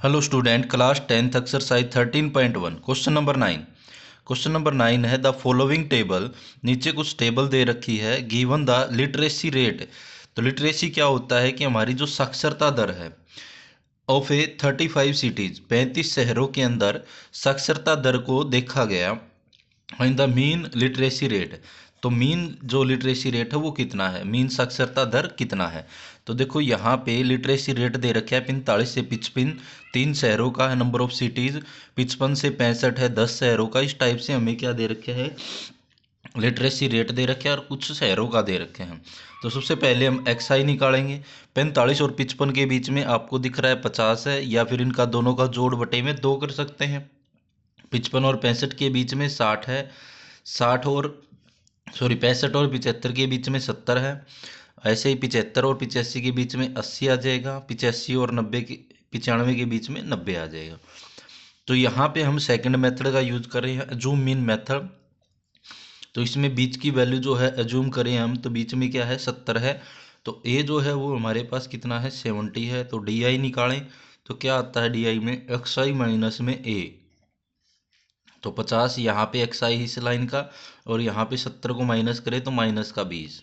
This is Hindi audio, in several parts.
Hello student, class 10th exercise 13.1 question number 9 है द फॉलोइंग टेबल। नीचे कुछ टेबल दे रखी है। Given the literacy rate. तो लिटरेसी क्या होता है कि हमारी जो साक्षरता दर है ऑफ ए 35 सिटीज, 35 शहरों के अंदर साक्षरता दर को देखा गया in the mean literacy rate. तो मीन जो लिटरेसी रेट है वो कितना है, मीन साक्षरता दर कितना है। तो देखो यहाँ पे लिटरेसी रेट दे रखा है 45 से 55, 3 शहरों का है नंबर ऑफ सिटीज़, 55 से 65 है 10 शहरों का। इस टाइप से हमें क्या दे रखे है, लिटरेसी रेट दे रखे हैं और कुछ शहरों का दे रखे हैं। तो सबसे पहले हम एक्स आई निकालेंगे। 45 और 55 के बीच में आपको दिख रहा है 50 है, या फिर इनका दोनों का जोड़ बटे में 2 कर सकते हैं। 55 और 65 के बीच में 60 है, 60 और 65 और 75 के बीच में 70 है। ऐसे ही 75 और 85 के बीच में 80 आ जाएगा। 85 और 90 के 95 के बीच में 90 आ जाएगा। तो यहाँ पे हम सेकंड मेथड का यूज कर रहे हैं, अजूम मीन मेथड। तो इसमें बीच की वैल्यू जो है अजूम करें हम, तो बीच में क्या है 70 है। तो ए जो है वो हमारे पास कितना है 70 है। तो डी आई निकालें तो क्या आता है डी आई में एक्स आई माइनस में ए। तो 50 यहाँ पे एक्स आई इस लाइन का, और यहाँ पे 70 को माइनस करें तो माइनस का 20।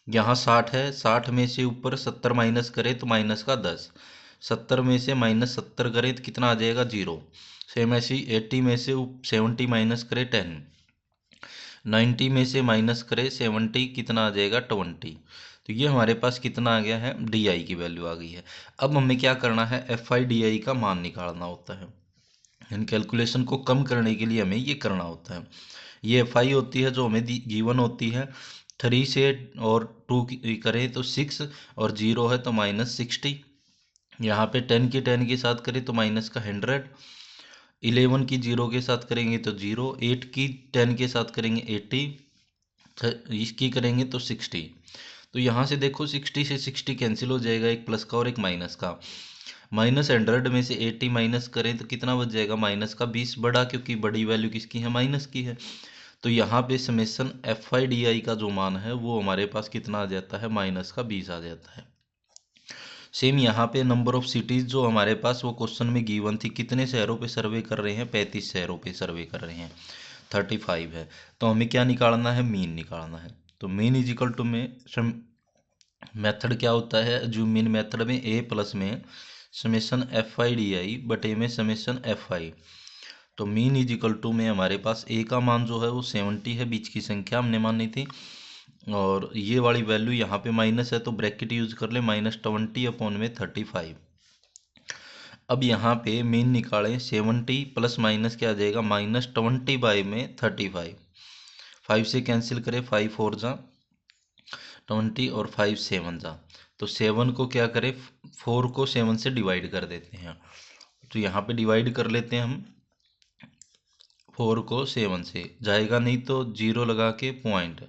यहाँ 60 है, 60 में से ऊपर 70 माइनस करें तो माइनस का 10। 70 में से माइनस 70 करें तो कितना आ जाएगा 0। सेम ऐसे ही 80 में से 70 माइनस करें 10। 90 में से माइनस करें 70, कितना आ जाएगा 20। तो ये हमारे पास कितना आ गया है, डी आई की वैल्यू आ गई है। अब हमें क्या करना है, एफ आई डी आई का मान निकालना होता है। इन कैलकुलेशन को कम करने के लिए हमें ये करना होता है। ये एफ आई होती है जो हमें गिवन होती है। 3 से और 2 की करें तो 6, और 0 है तो -60। यहाँ पे 10 की 10 के साथ करें तो माइनस का 100। 11 की 0 के साथ करेंगे तो 0। 8 की 10 के साथ करेंगे 80। इसकी करेंगे तो 60। तो यहाँ से देखो 60 से 60 कैंसिल हो जाएगा, एक प्लस का और एक माइनस का। -100 में से 80 माइनस करें तो कितना बच जाएगा, माइनस का 20 बड़ा, क्योंकि बड़ी वैल्यू किसकी है, माइनस की है। तो यहाँ पे summation F I D I का जो मान है वो हमारे पास कितना आ जाता है, माइनस का 20 आ जाता है। सेम यहाँ पे नंबर ऑफ सिटीज़ जो हमारे पास वो क्वेश्चन में गिवन थी, कितने शहरों पे सर्वे कर रहे हैं, 35 शहरों पे सर्वे कर रहे हैं, 35 है। तो हमें क्या निकालना है, मीन निकालना है। तो मीन इज इक्वल टू में मेथड क्या होता है, जो मीन मेथड में ए प्लस में summation F I D I बटे में समेसन एफ आई। तो मीन इज इक्वल टू में हमारे पास ए का मान जो है वो 70 है, बीच की संख्या हमने मानी थी, और ये वाली वैल्यू यहाँ पे माइनस है तो ब्रैकेट यूज कर ले, -20 अपॉन में 35। अब यहाँ पे मीन निकालें, 70 प्लस माइनस क्या आ जाएगा, -20 बाई में 35। 5 से कैंसिल करें, 5 4 जा 20 और 5 7 जा। तो 7 को क्या करें, 4 को 7 से डिवाइड कर देते हैं। तो यहाँ पे डिवाइड कर लेते हैं हम 4 को 7 से, जाएगा नहीं तो 0 लगा के पॉइंट,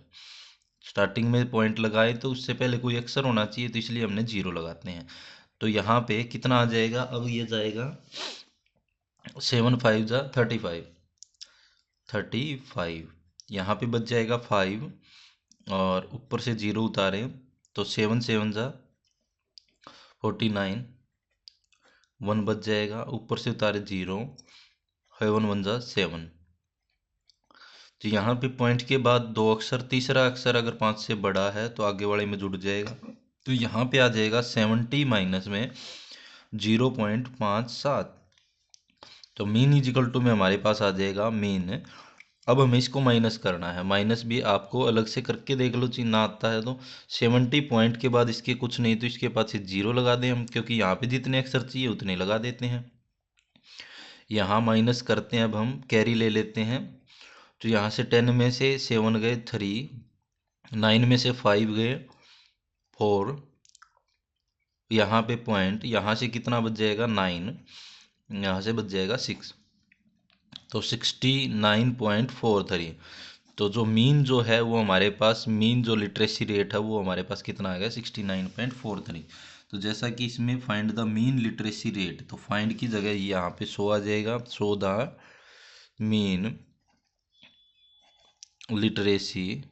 स्टार्टिंग में पॉइंट लगाए तो उससे पहले कोई अक्षर होना चाहिए, तो इसलिए हमने 0 लगाते हैं। तो यहाँ पे कितना आ जाएगा, अब ये जाएगा 7 5 जा 35, 35। यहाँ पे बच जाएगा 5, और ऊपर से 0 उतारे तो 7 7 जा 49, 1 बच जाएगा, ऊपर से उतारे 0, 7 1 जा 7। तो यहाँ पे पॉइंट के बाद 2 अक्षर, तीसरा अक्षर अगर 5 से बड़ा है तो आगे वाले में जुड़ जाएगा। तो यहाँ पे आ जाएगा 70 माइनस में 0.57। तो मीन इजिकल टू में हमारे पास आ जाएगा मीन। अब हमें इसको माइनस करना है, माइनस भी आपको अलग से करके देख लो, चिन्ह आता है तो 70 पॉइंट के बाद इसके कुछ नहीं तो इसके पास से 0 लगा दें हम, क्योंकि यहाँ पे जितने अक्षर चाहिए उतने लगा देते हैं। यहाँ माइनस करते हैं, अब हम कैरी ले लेते हैं। तो यहाँ से 10 में से 7 गए 3, 9 में से 5 गए 4, यहाँ पे पॉइंट, यहाँ से कितना बच जाएगा 9, यहाँ से बच जाएगा 6। तो 69.43। तो जो मीन जो है वो हमारे पास, मीन जो लिटरेसी रेट है वो हमारे पास कितना आ गया 69.43। तो जैसा कि इसमें find the mean literacy rate, तो फाइंड की जगह यहाँ पे शो आ जाएगा, show the mean literacy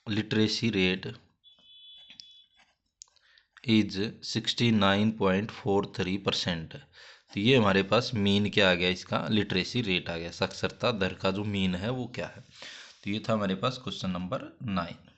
literacy rate is 69.43%। तो ये हमारे पास मीन क्या आ गया, इसका लिटरेसी रेट आ गया, साक्षरता दर का जो मीन है वो क्या है। तो ये था हमारे पास क्वेश्चन नंबर 9।